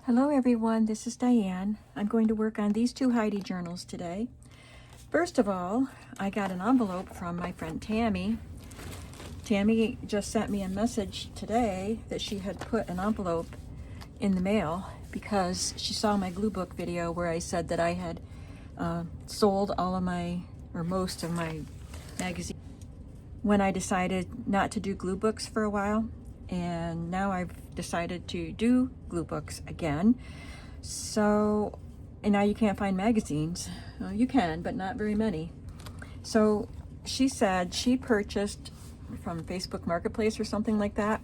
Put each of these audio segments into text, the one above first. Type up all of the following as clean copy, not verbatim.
Hello everyone, this is Diane. I'm going to work on these two Heidi Journals today. First of all, I got an envelope from my friend Tammy. Tammy just sent me a message today that she had put an envelope in the mail because she saw my glue book video where I said that I had sold all of my, or most of my magazines when I decided not to do glue books for a while. And now I've decided to do glue books again. So, and now you can't find magazines. Well, you can, but not very many. So she said she purchased from Facebook Marketplace or something like that,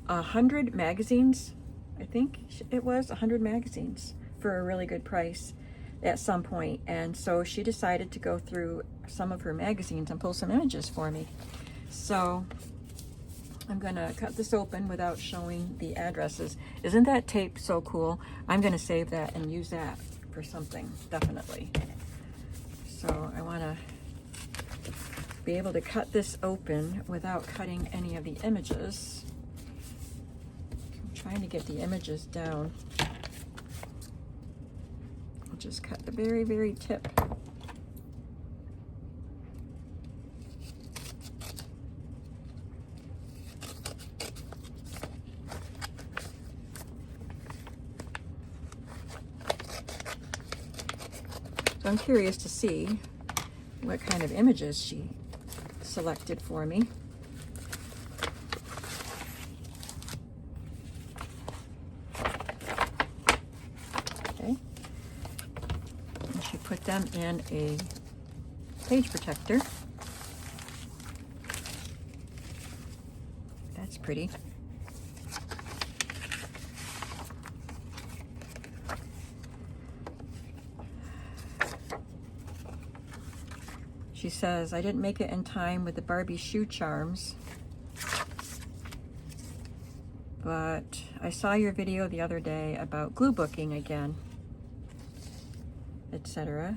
100 magazines. I think it was 100 magazines for a really good price at some point. And so she decided to go through some of her magazines and pull some images for me. So I'm gonna cut this open without showing the addresses. Isn't that tape so cool? I'm gonna save that and use that for something, definitely. So I wanna be able to cut this open without cutting any of the images. I'm trying to get the images down. I'll just cut the very, very tip. So I'm curious to see what kind of images she selected for me. Okay. And she put them in a page protector. That's pretty. She says, I didn't make it in time with the Barbie shoe charms, but I saw your video the other day about glue booking again, etc.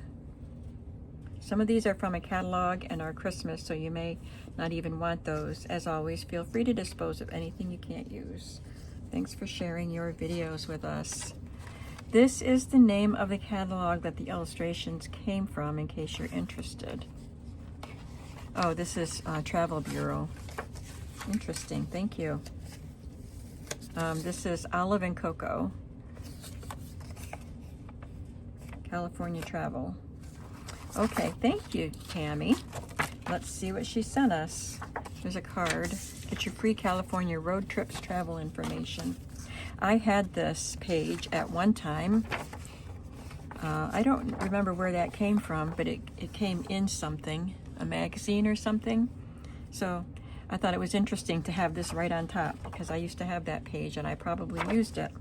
Some of these are from a catalog and are Christmas, so you may not even want those. As always, feel free to dispose of anything you can't use. Thanks for sharing your videos with us. This is the name of the catalog that the illustrations came from, in case you're interested. Oh, this is Travel Bureau. Interesting, thank you. This is Olive and Cocoa. California Travel. Okay, thank you, Tammy. Let's see what she sent us. There's a card. Get your free California road trips travel information. I had this page at one time. I don't remember where that came from, but it came in something, a magazine or something. So I thought it was interesting to have this right on top because I used to have that page and I probably used it.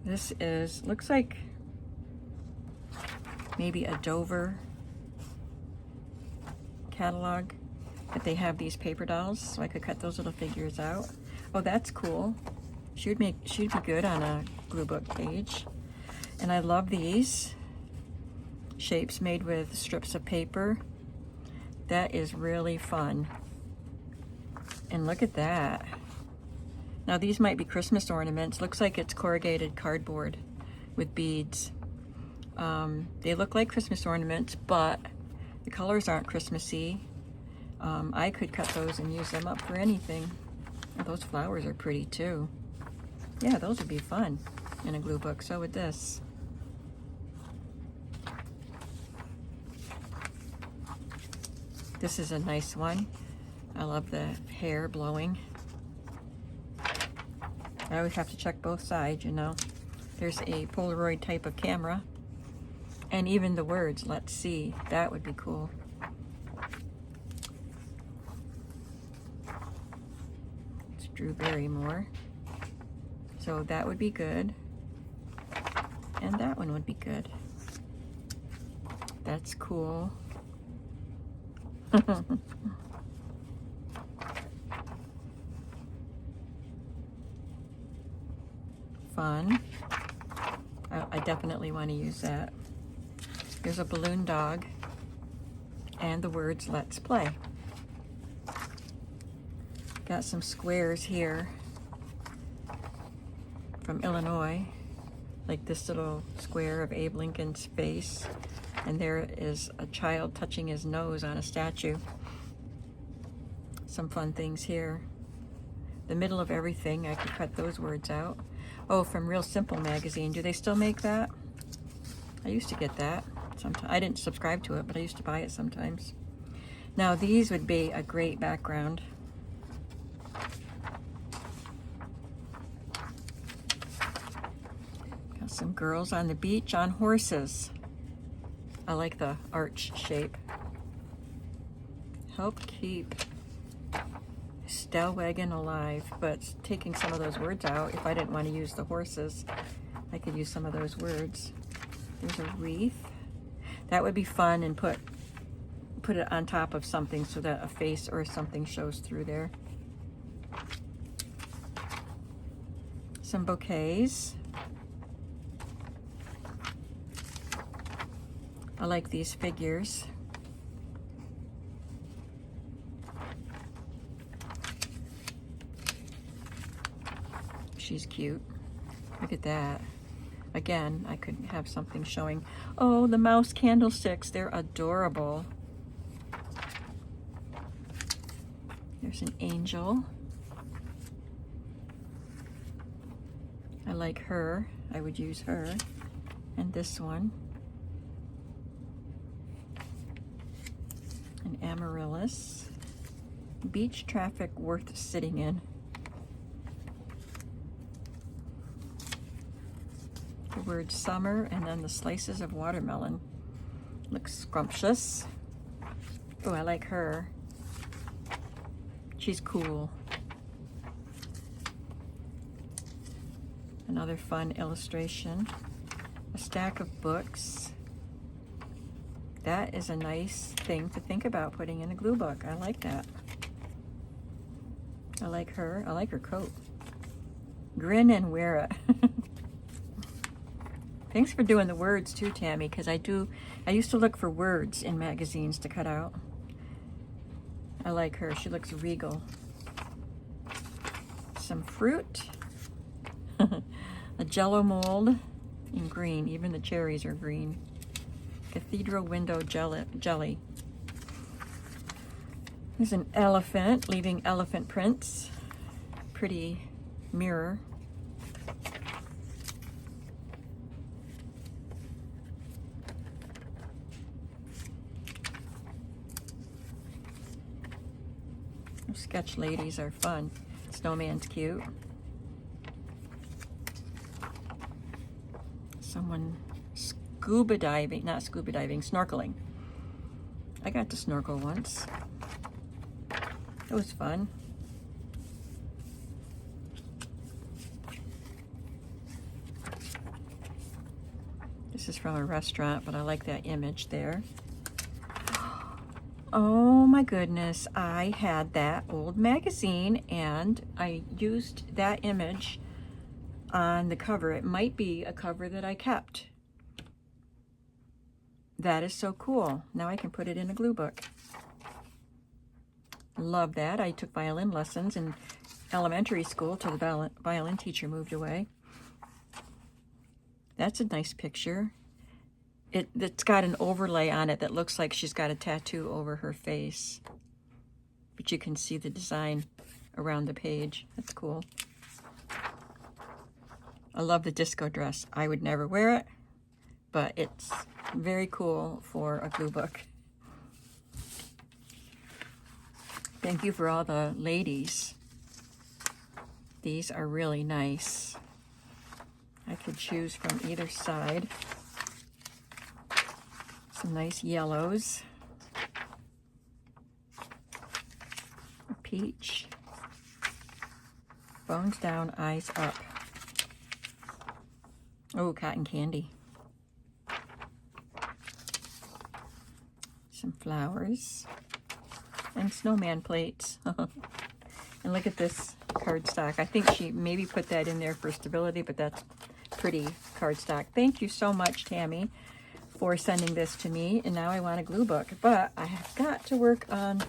This is, looks like maybe a Dover catalog, but they have these paper dolls, so I could cut those little figures out. Oh, that's cool. She'd be good on a glue book page. And I love these shapes made with strips of paper. That is really fun. And look at that. Now these might be Christmas ornaments. Looks like it's corrugated cardboard with beads. They look like Christmas ornaments, but the colors aren't Christmassy. I could cut those and use them up for anything. Oh, those flowers are pretty too. Yeah, those would be fun in a glue book. So would this. This is a nice one. I love the hair blowing. I always have to check both sides, you know. There's a Polaroid type of camera. And even the words, let's see. That would be cool. It's Drew Barrymore. So that would be good. And that one would be good. That's cool. Fun. I definitely want to use that. There's a balloon dog and the words let's play. Got some squares here from Illinois, like this little square of Abe Lincoln's face, and there is a child touching his nose on a statue. Some fun things here. The middle of everything, I could cut those words out. Oh, from Real Simple magazine. Do they still make that? I used to get that. Sometimes I didn't subscribe to it, but I used to buy it sometimes. Now these would be a great background. Got some girls on the beach on horses. I like the arch shape. Help keep Stellwagen alive, but taking some of those words out, if I didn't want to use the horses, I could use some of those words. There's a wreath. That would be fun, and put it on top of something so that a face or something shows through there. Some bouquets. I like these figures. She's cute. Look at that. Again, I could have something showing. Oh, the mouse candlesticks. They're adorable. There's an angel. I like her. I would use her. And this one. An amaryllis. Beach traffic worth sitting in. The word summer, and then the slices of watermelon. Looks scrumptious. Oh, I like her. She's cool. Another fun illustration. A stack of books. That is a nice thing to think about putting in a glue book. I like that. I like her. I like her coat. Grin and wear it. Thanks for doing the words too, Tammy, because I used to look for words in magazines to cut out. I like her. She looks regal. Some fruit. A Jell-O mold in green. Even the cherries are green. Cathedral window jelly. There's an elephant leaving elephant prints. Pretty mirror. Sketch ladies are fun. Snowman's cute. Someone scuba diving, not scuba diving, snorkeling. I got to snorkel once. It was fun. This is from a restaurant, but I like that image there. Oh my goodness, I had that old magazine and I used that image on the cover. It might be a cover that I kept. That is so cool. Now I can put it in a glue book. Love that. I took violin lessons in elementary school till the violin teacher moved away. That's a nice picture. It's got an overlay on it that looks like she's got a tattoo over her face. But you can see the design around the page. That's cool. I love the disco dress. I would never wear it, but it's very cool for a glue book. Thank you for all the ladies. These are really nice. I could choose from either side. Some nice yellows. A peach. Bones down, eyes up. Oh, cotton candy. Some flowers. And snowman plates. And look at this cardstock. I think she maybe put that in there for stability, but that's pretty cardstock. Thank you so much, Tammy, for sending this to me. And now I want a glue book. But I have got to work on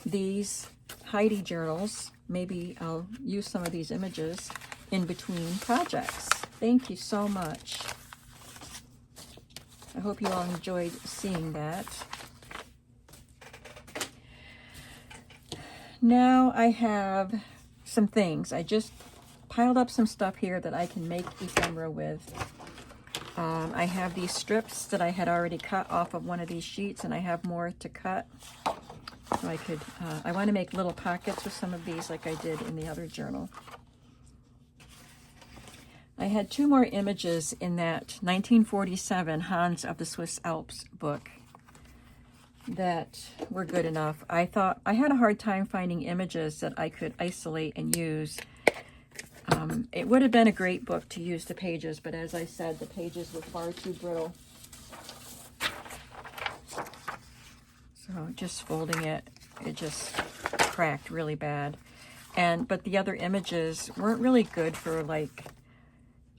these Heidi Journals. Maybe I'll use some of these images in between projects. Thank you so much. I hope you all enjoyed seeing that. Now I have some things. I just piled up some stuff here that I can make ephemera with. I have these strips that I had already cut off of one of these sheets, and I have more to cut. So I want to make little pockets with some of these like I did in the other journal. I had 2 more images in that 1947 Hans of the Swiss Alps book that were good enough. I thought I had a hard time finding images that I could isolate and use. It would have been a great book to use the pages, but as I said, the pages were far too brittle. So just folding it, it just cracked really bad. But the other images weren't really good for like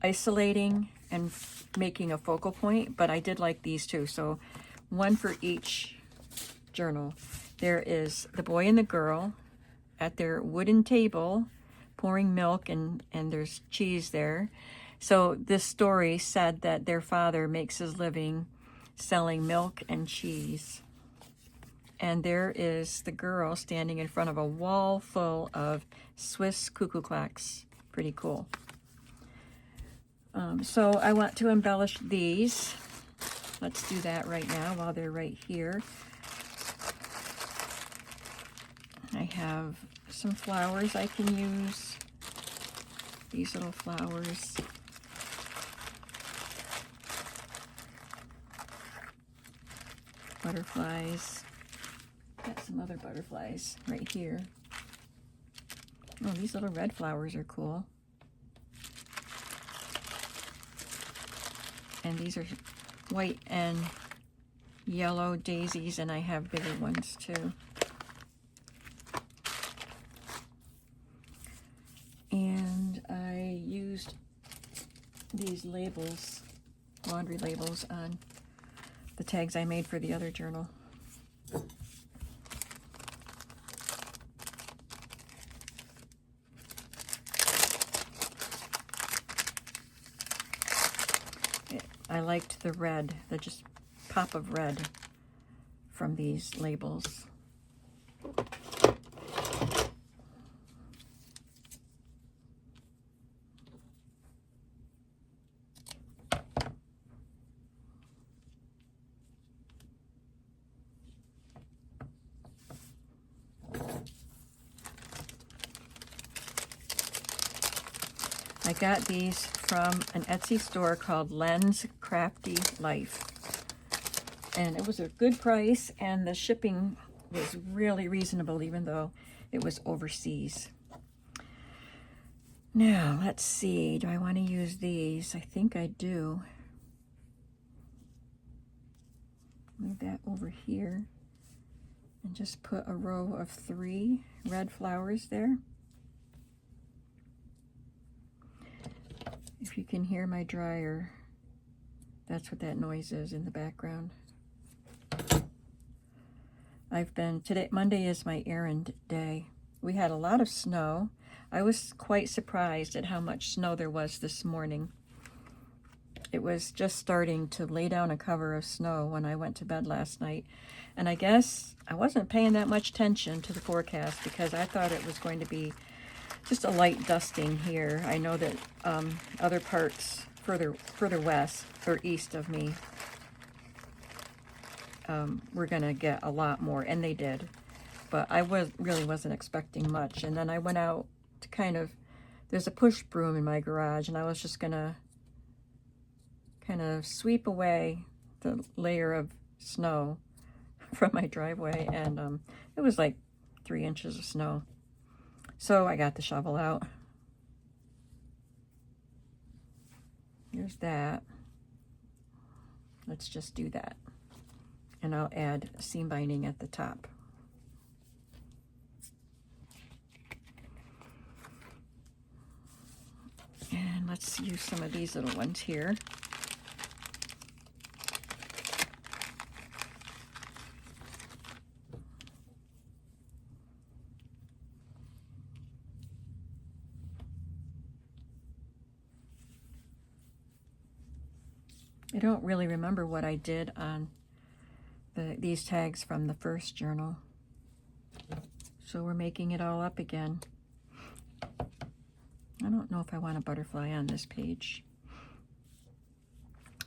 isolating and making a focal point, but I did like these 2. So one for each journal. There is the boy and the girl at their wooden table pouring milk, and there's cheese there. So this story said that their father makes his living selling milk and cheese. And there is the girl standing in front of a wall full of Swiss cuckoo clocks. Pretty cool. So I want to embellish these. Let's do that right now while they're right here. I have some flowers I can use. These little flowers. Butterflies. Got some other butterflies right here. Oh, these little red flowers are cool. And these are white and yellow daisies, and I have bigger ones too. And I used these labels, laundry labels, on the tags I made for the other journal. I liked the red, the just pop of red from these labels. I got these from an Etsy store called Len's Crafty Life. And it was a good price, and the shipping was really reasonable, even though it was overseas. Now, let's see. Do I want to use these? I think I do. Move that over here. And just put a row of 3 red flowers there. If you can hear my dryer, that's what that noise is in the background. Today, Monday is my errand day. We had a lot of snow. I was quite surprised at how much snow there was this morning. It was just starting to lay down a cover of snow when I went to bed last night. And I guess I wasn't paying that much attention to the forecast because I thought it was going to be just a light dusting here. I know that other parts further west or east of me we're gonna get a lot more, and they did. But I really wasn't expecting much. And then I went out to there's a push broom in my garage, and I was just gonna kind of sweep away the layer of snow from my driveway, and it was like 3 inches of snow. So I got the shovel out. Here's that. Let's just do that. And I'll add seam binding at the top. And let's use some of these little ones here. I don't really remember what I did on these tags from the first journal. So we're making it all up again. I don't know if I want a butterfly on this page.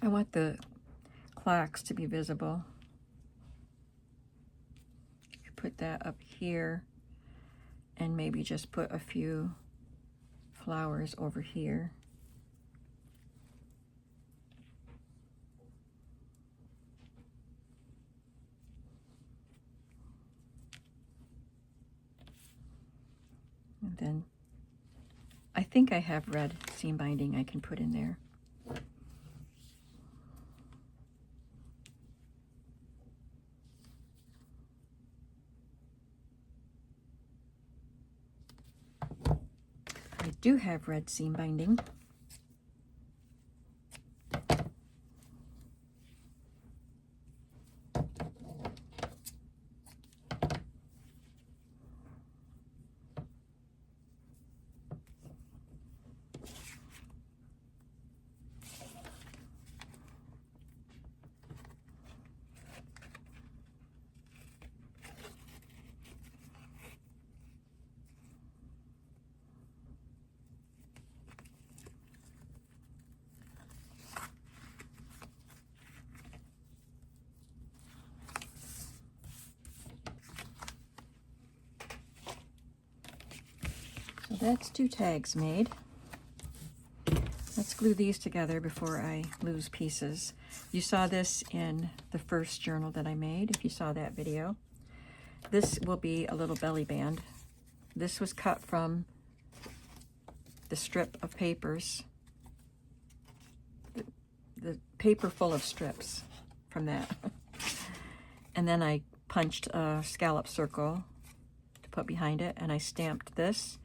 I want the clocks to be visible. Put that up here and maybe just put a few flowers over here. And then I think I have red seam binding I can put in there. I do have red seam binding. So that's 2 tags made. Let's glue these together before I lose pieces. You saw this in the first journal that I made, if you saw that video. This will be a little belly band. This was cut from the strip of papers, the paper full of strips from that. And then I punched a scallop circle to put behind it, and I stamped this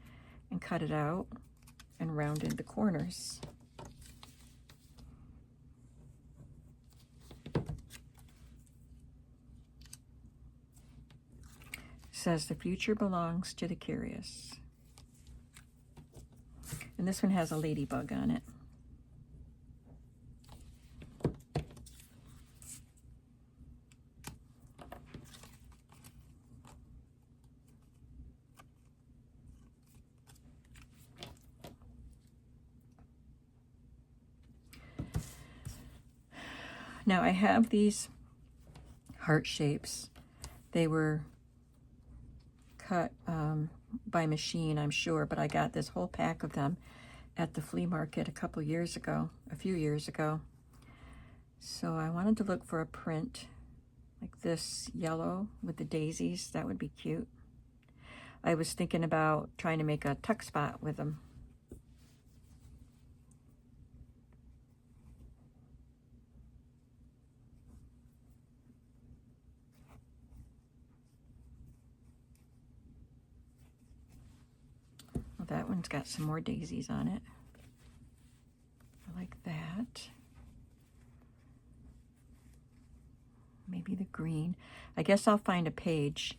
and cut it out and rounded the corners. Says the future belongs to the curious. And this one has a ladybug on it. Now I have these heart shapes. They were cut by machine, I'm sure, but I got this whole pack of them at the flea market a few years ago. So I wanted to look for a print like this yellow with the daisies. That would be cute. I was thinking about trying to make a tuck spot with them. That one's got some more daisies on it. I like that. Maybe the green. I guess I'll find a page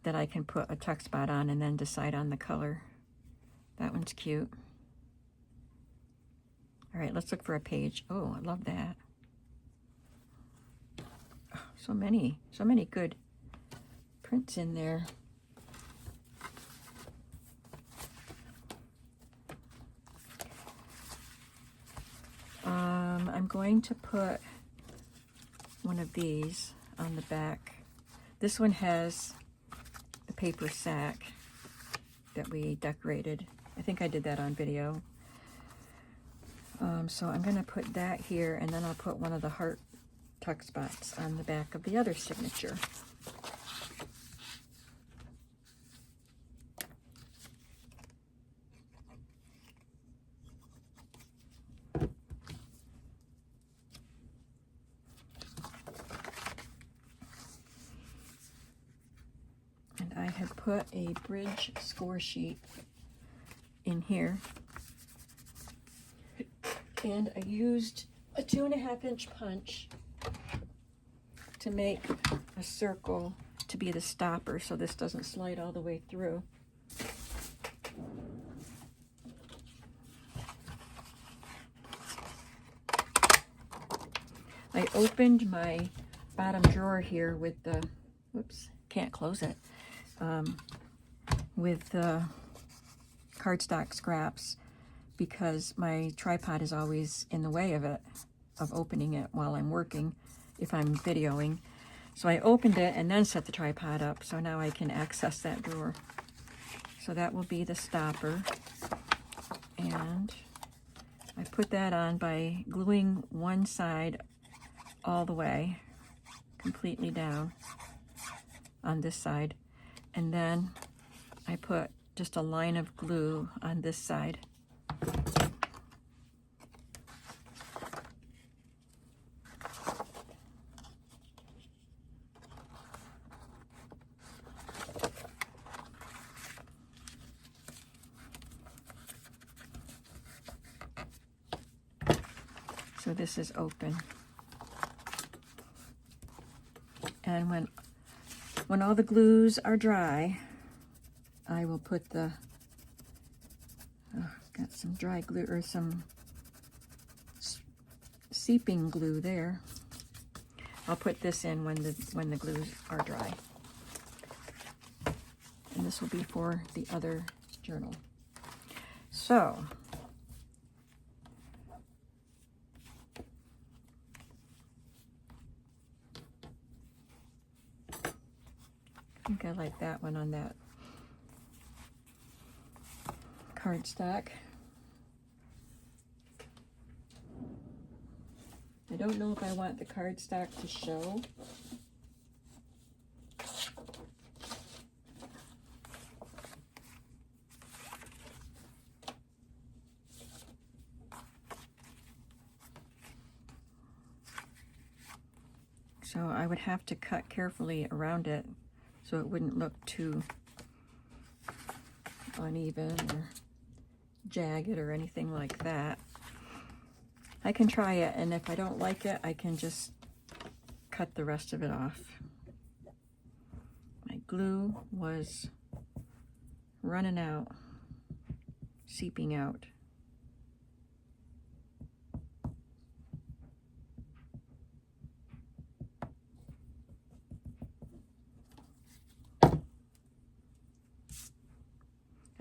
that I can put a tuck spot on and then decide on the color. That one's cute. All right, let's look for a page. Oh, I love that. Oh, so many good prints in there. I'm going to put one of these on the back. This one has the paper sack that we decorated. I think I did that on video. So I'm going to put that here, and then I'll put one of the heart tuck spots on the back of the other signature. I had put a bridge score sheet in here, and I used a 2.5-inch punch to make a circle to be the stopper so this doesn't slide all the way through. opened my bottom drawer here with the, whoops, can't close it, with the cardstock scraps because my tripod is always in the way of it, of opening it while I'm working, if I'm videoing. So I opened it and then set the tripod up, so now I can access that drawer. So that will be the stopper. And I put that on by gluing one side all the way, completely down on this side. And then I put just a line of glue on this side. So this is open. And when all the glues are dry, I will put the, got some dry glue or some seeping glue there. I'll put this in when the glues are dry. And this will be for the other journal. So, I think I like that one on that cardstock. I don't know if I want the cardstock to show. So I would have to cut carefully around it so it wouldn't look too uneven or jagged or anything like that. I can try it, and if I don't like it, I can just cut the rest of it off. My glue was running out, seeping out.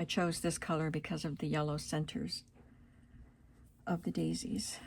I chose this color because of the yellow centers of the daisies.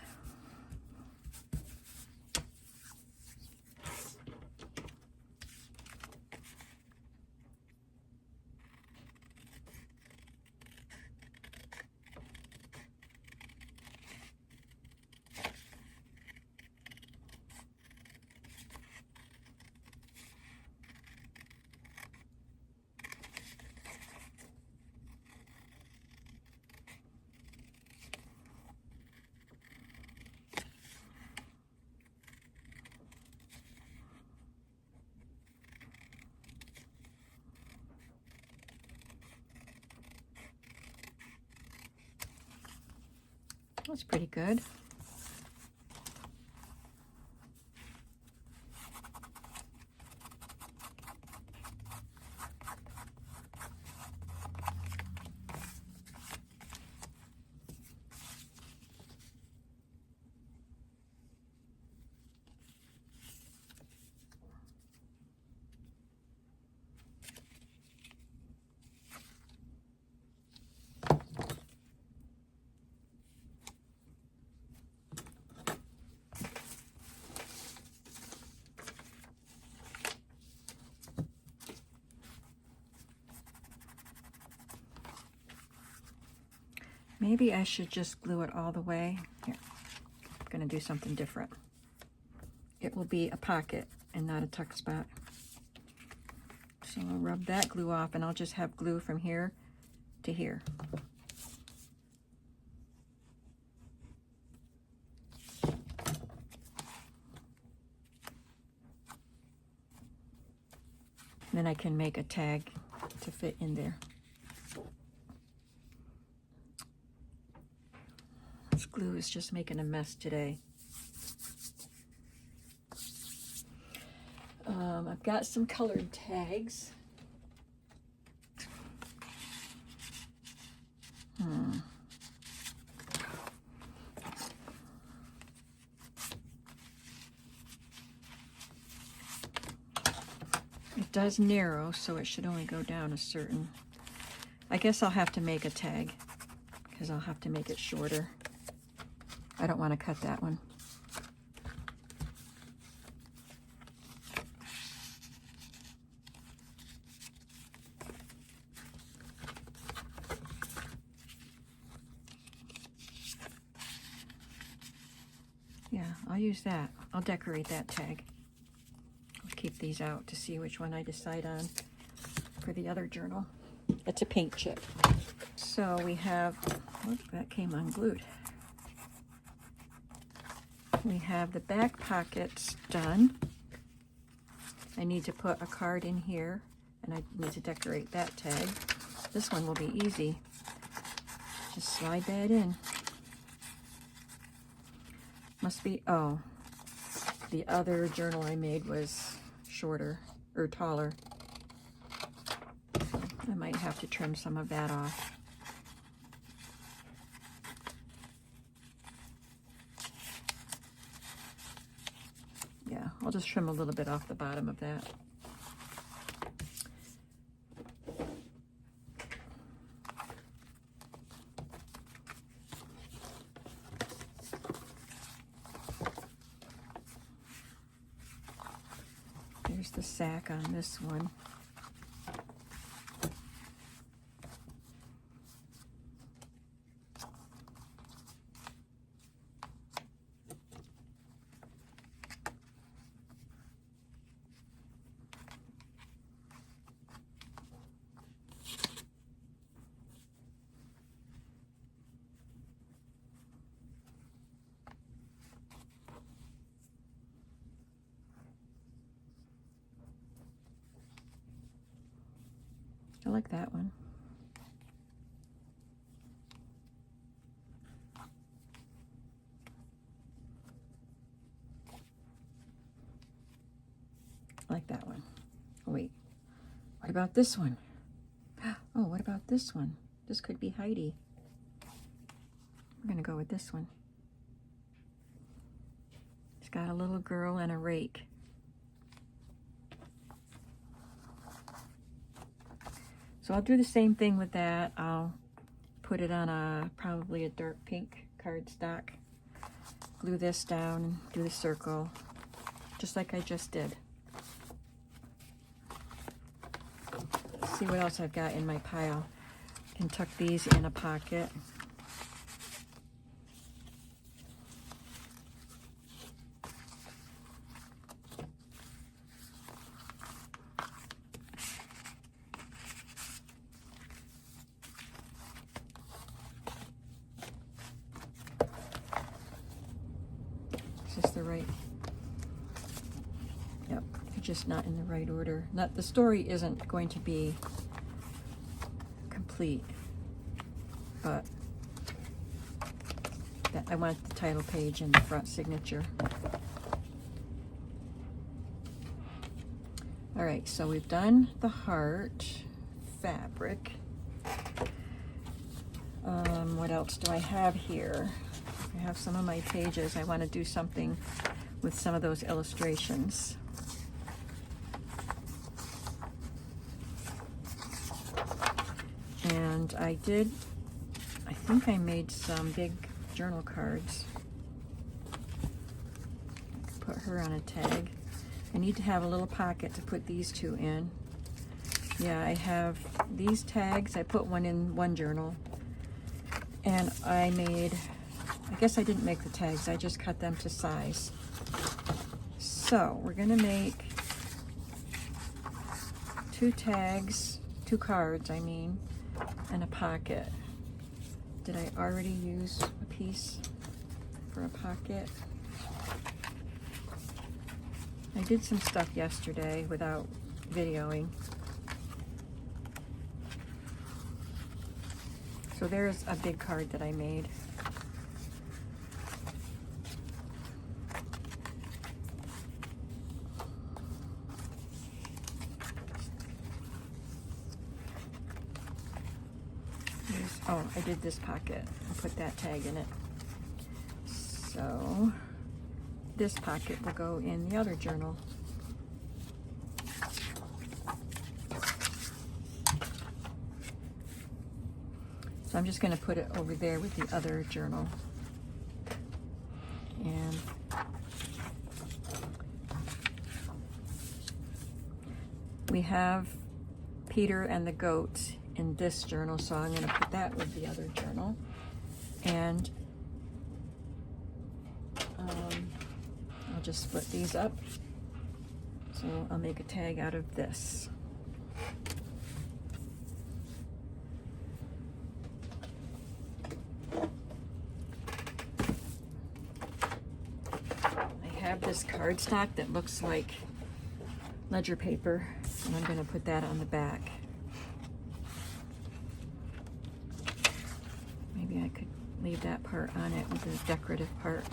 That's pretty good. Maybe I should just glue it all the way. Here, I'm gonna do something different. It will be a pocket and not a tuck spot. So I'll rub that glue off and I'll just have glue from here to here. Then I can make a tag to fit in there. This glue is just making a mess today. I've got some colored tags. does narrow, so it should only go down a certain. I guess I'll have to make a tag because I'll have to make it shorter. I don't want to cut that one. Yeah, I'll use that. I'll decorate that tag. I'll keep these out to see which one I decide on for the other journal. It's a paint chip. So we have, oh, that came unglued. We have the back pockets done. I need to put a card in here, and I need to decorate that tag. This one will be easy. Just slide that in. Must be, oh, the other journal I made was shorter, or taller. So I might have to trim some of that off. Yeah, I'll just trim a little bit off the bottom of that. There's the sack on this one. I like that one. I like that one. Oh, wait, what about this one? Oh, what about this one? This could be Heidi. We're gonna go with this one. It's got a little girl and a rake. So I'll do the same thing with that. I'll put it on probably a dark pink cardstock. Glue this down, do the circle, just like I just did. Let's see what else I've got in my pile. I can tuck these in a pocket. Is this the right? Yep, they're just not in the right order. Not, the story isn't going to be complete, but I want the title page and the front signature. All right, so we've done the heart fabric. What else do I have here? I have some of my pages. I want to do something with some of those illustrations. And I think I made some big journal cards. Put her on a tag. I need to have a little pocket to put these two in. Yeah, I have these tags. I put one in one journal. And I guess I didn't make the tags. I just cut them to size. So we're gonna make 2 tags, 2 cards, I mean, and a pocket. Did I already use a piece for a pocket? I did some stuff yesterday without videoing. So there's a big card that I made. Oh, I did this pocket. I'll put that tag in it. So this pocket will go in the other journal. So I'm just going to put it over there with the other journal. And we have Peter and the goats in this journal, so I'm going to put that with the other journal. And I'll just split these up. So I'll make a tag out of this. I have this cardstock that looks like ledger paper, and I'm going to put that on the back. Maybe I could leave that part on it with the decorative part.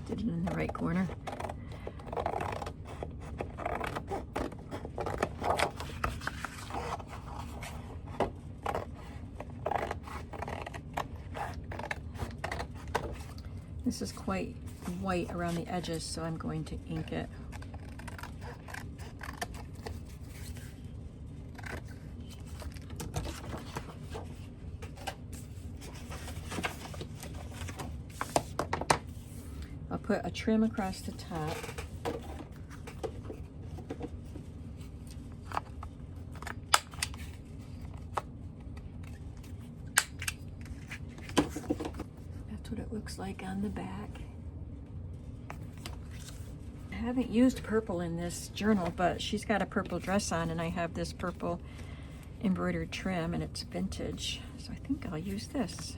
Did it in the right corner. This is quite white around the edges, so I'm going to ink it. I'll put a trim across the top. That's what it looks like on the back. I haven't used purple in this journal, but she's got a purple dress on, and I have this purple embroidered trim, and it's vintage, so I think I'll use this.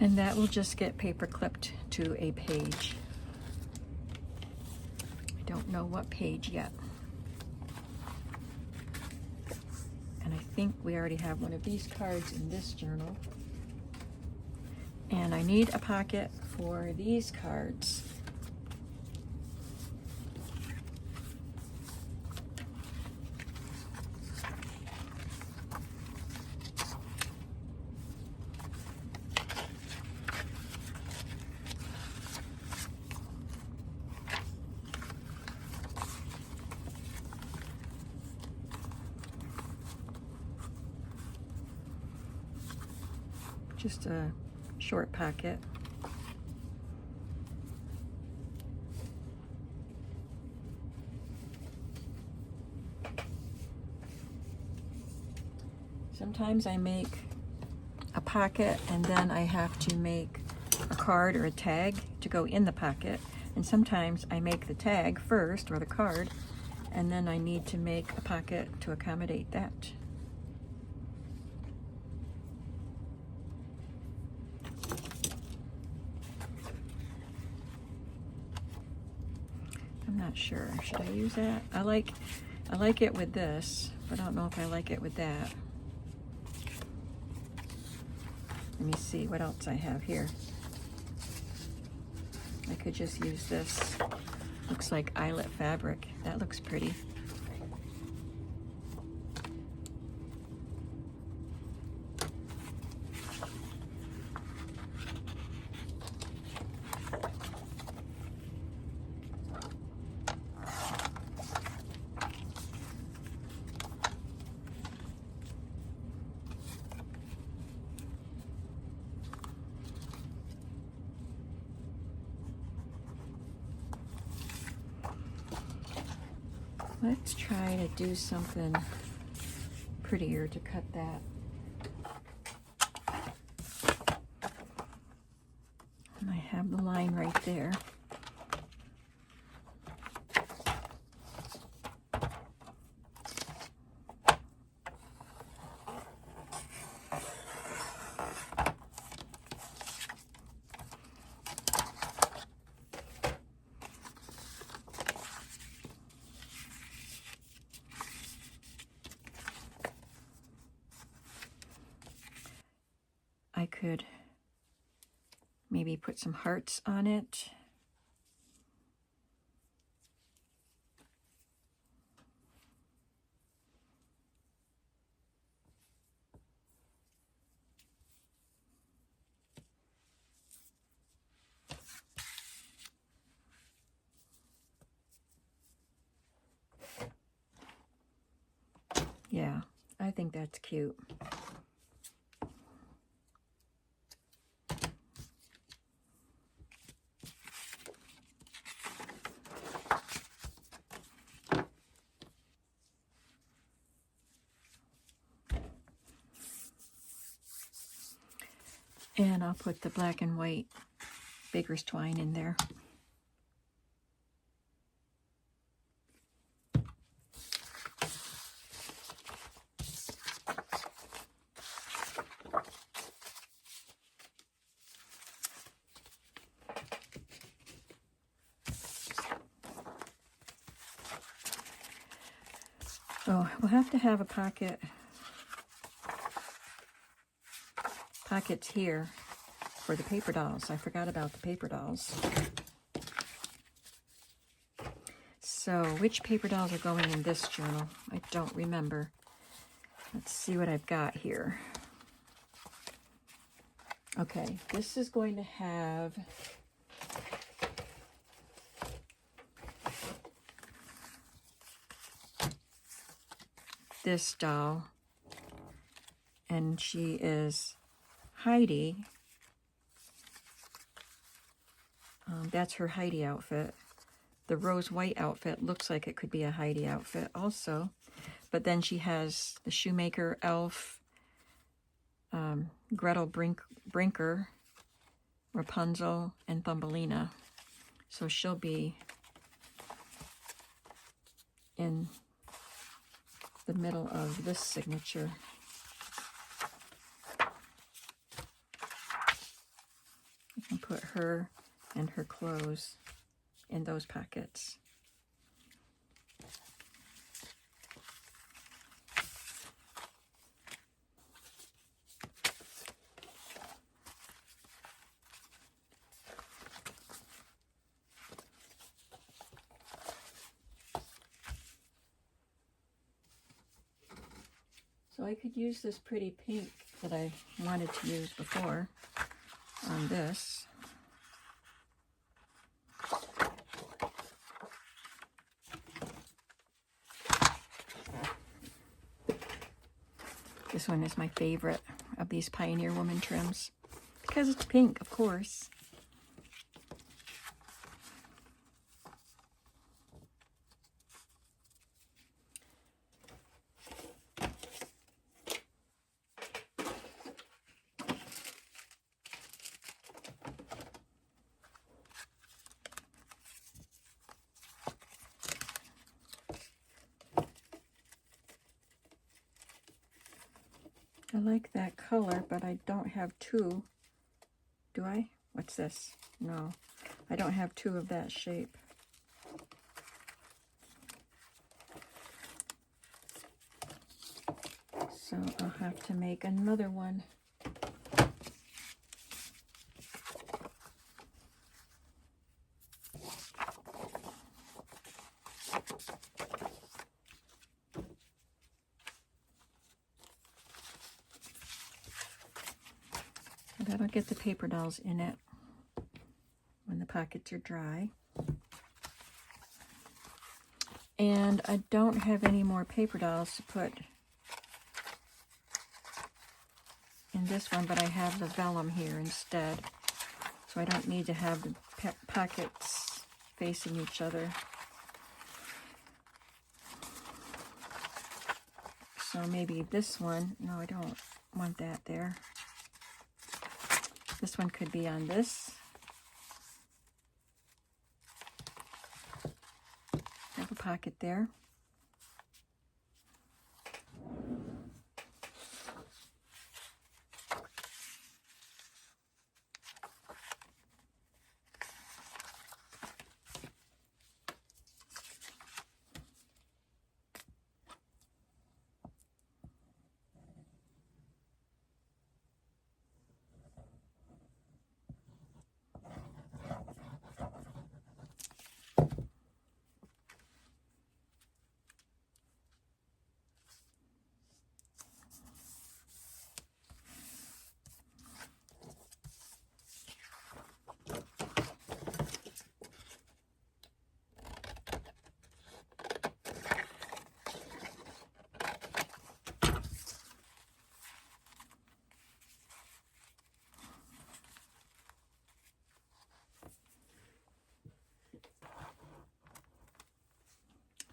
And that will just get paper clipped to a page. I don't know what page yet. And I think we already have one of these cards in this journal. And I need a pocket for these cards. Just a short pocket. Sometimes I make a pocket and then I have to make a card or a tag to go in the pocket. And sometimes I make the tag first, or the card, and then I need to make a pocket to accommodate that. I'm not sure. Should I use that? I like it with this, but I don't know if I like it with that. Let me see what else I have here. I could just use this. Looks like eyelet fabric. That looks pretty. Let's try to do something prettier to cut that. And I have the line right there. I could maybe put some hearts on it. Yeah, I think that's cute. And I'll put the black and white baker's twine in there. So we'll have to have a pockets here for the paper dolls. I forgot about the paper dolls. So which paper dolls are going in this journal? I don't remember. Let's see what I've got here. Okay, this is going to have this doll, and she is Heidi. That's her Heidi outfit. The rose white outfit looks like it could be a Heidi outfit also, but then she has the shoemaker, elf, Gretel Brinker, Rapunzel, and Thumbelina. So she'll be in the middle of this signature. I can put her and her clothes in those pockets. So I could use this pretty pink that I wanted to use before on this. This one is my favorite of these Pioneer Woman trims because it's pink, of course. I like that color, but I don't have two. Do I? What's this? No, I don't have two of that shape. So I'll have to make another one. That'll get the paper dolls in it when the pockets are dry. And I don't have any more paper dolls to put in this one, but I have the vellum here instead. So I don't need to have the pockets facing each other. So maybe this one, no, I don't want that there. This one could be on this. Have a pocket there.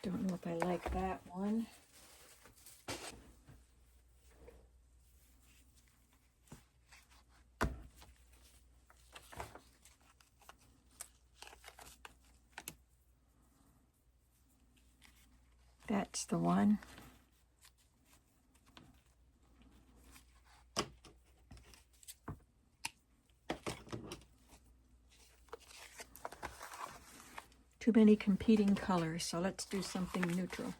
Don't know if I like that one. That's the one. Too many competing colors, so let's do something neutral.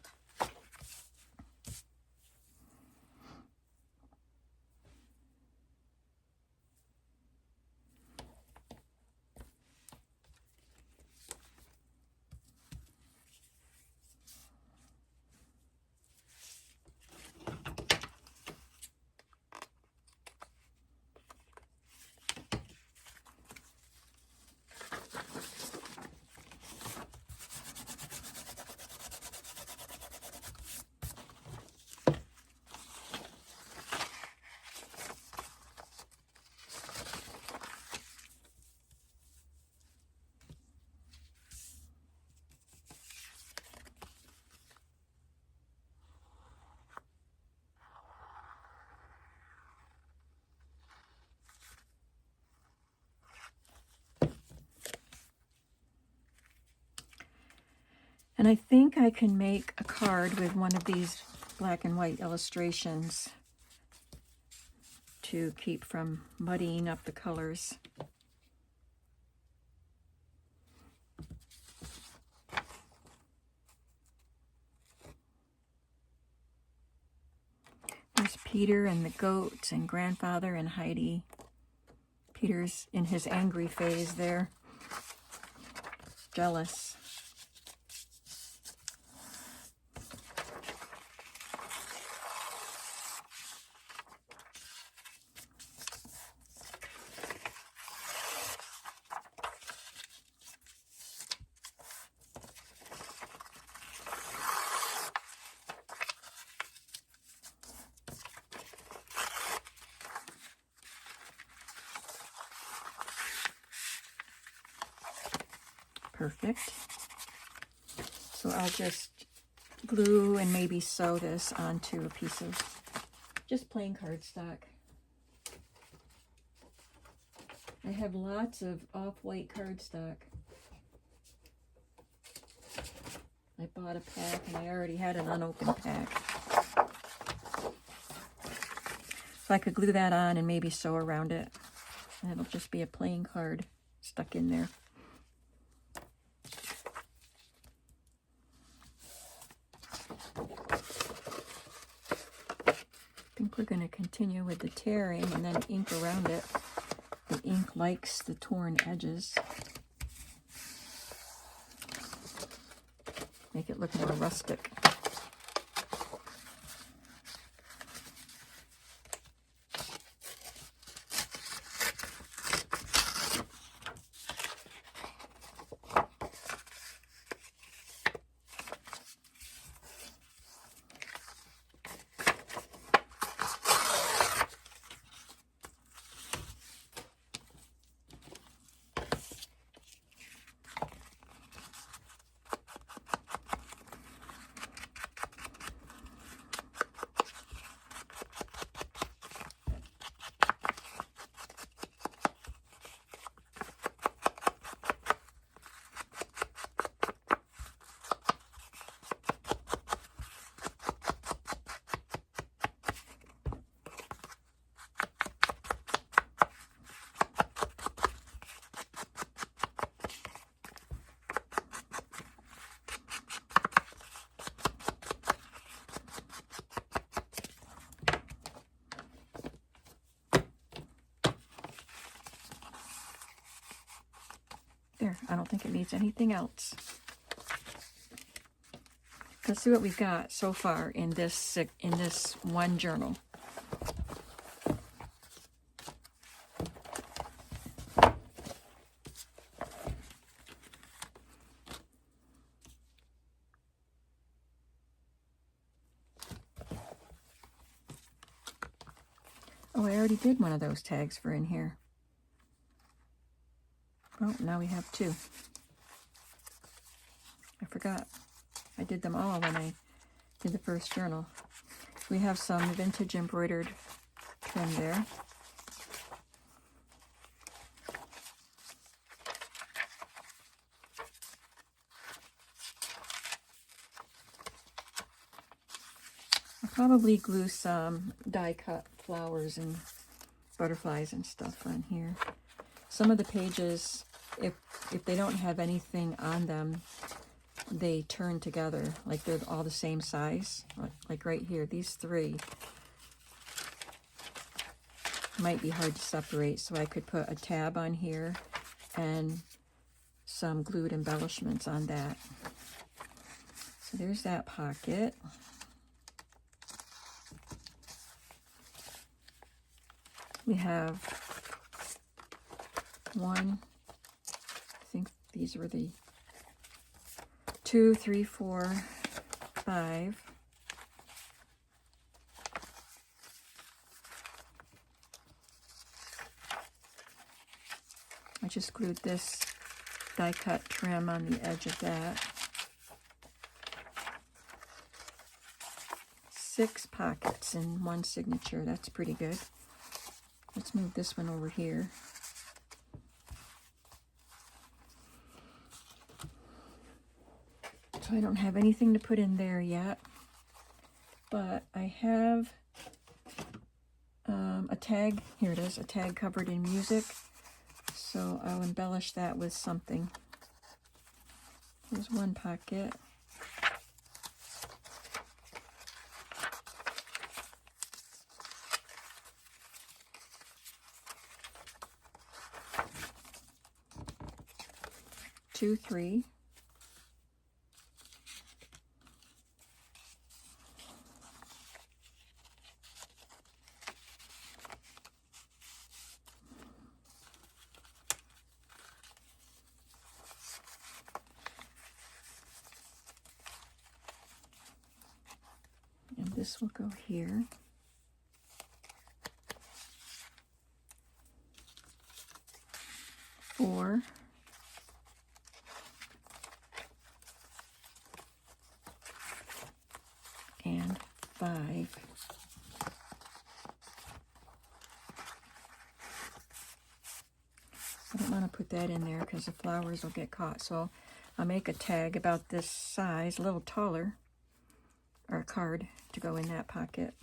And I think I can make a card with one of these black and white illustrations to keep from muddying up the colors. There's Peter and the goats and grandfather and Heidi. Peter's in his angry phase there. Jealous. Perfect. So I'll just glue and maybe sew this onto a piece of just plain cardstock. I have lots of off-white cardstock. I bought a pack and I already had an unopened pack. So I could glue that on and maybe sew around it. And it'll just be a plain card stuck in there. I think we're going to continue with the tearing and then ink around it. The ink likes the torn edges. Make it look more rustic. There, I don't think it needs anything else. Let's see what we've got so far in this one journal. Oh, I already did one of those tags for in here. Oh, now we have two. I forgot. I did them all when I did the first journal. We have some vintage embroidered trim there. I'll probably glue some die-cut flowers and butterflies and stuff on here. Some of the pages, if they don't have anything on them, they turn together, like they're all the same size. Like right here, these three might be hard to separate, so I could put a tab on here and some glued embellishments on that. So there's that pocket. We have one, I think these were the 2, 3, 4, 5. I just glued this die cut trim on the edge of that. 6 pockets and 1 signature. That's pretty good. Let's move this one over here. So I don't have anything to put in there yet, but I have a tag. Here it is, a tag covered in music. So I'll embellish that with something. There's one pocket. Two, 3. And this will go here. Four. And 5. I don't want to put that in there because the flowers will get caught. So I'll make a tag about this size, a little taller, or a card to go in that pocket.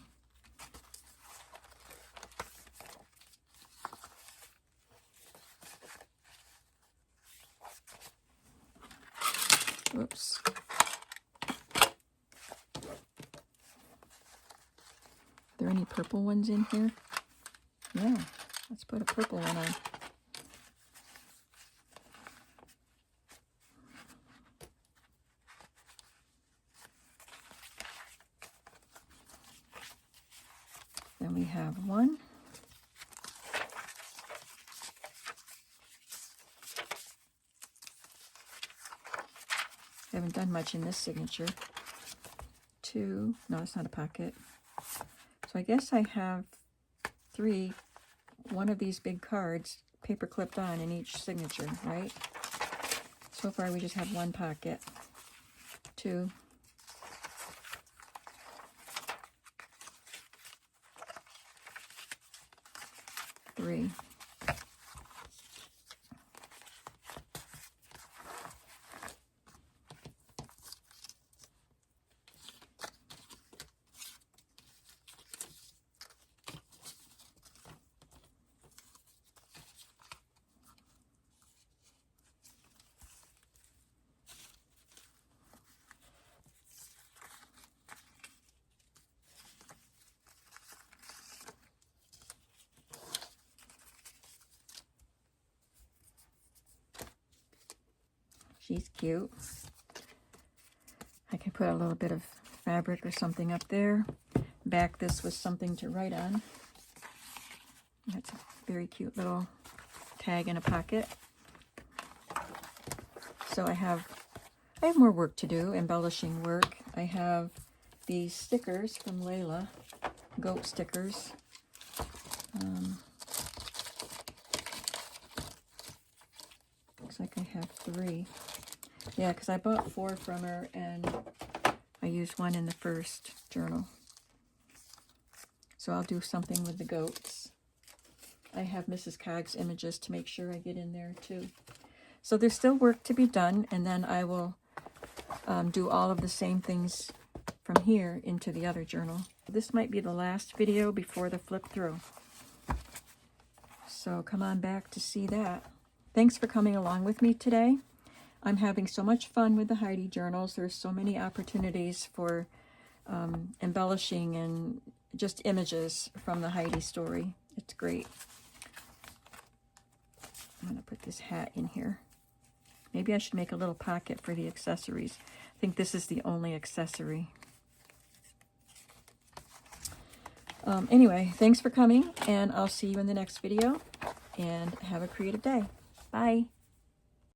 Whoops. Are there any purple ones in here? Yeah, let's put a purple one on. Then we have one. Haven't done much in this signature. Two. No, it's not a pocket. So I guess I have three. One of these big cards paper clipped on in each signature, right? So far we just have one pocket. Two. Three. She's cute. I can put a little bit of fabric or something up there. Back this was something to write on. That's a very cute little tag in a pocket. So I have more work to do, embellishing work. I have these stickers from Layla, goat stickers. Looks like I have 3. Yeah, because I bought 4 from her, and I used 1 in the first journal. So I'll do something with the goats. I have Mrs. Cog's images to make sure I get in there too. So there's still work to be done, and then I will do all of the same things from here into the other journal. This might be the last video before the flip through. So come on back to see that. Thanks for coming along with me today. I'm having so much fun with the Heidi Journals. There's so many opportunities for embellishing and just images from the Heidi story. It's great. I'm going to put this hat in here. Maybe I should make a little pocket for the accessories. I think this is the only accessory. Anyway, thanks for coming, and I'll see you in the next video, and have a creative day. Bye.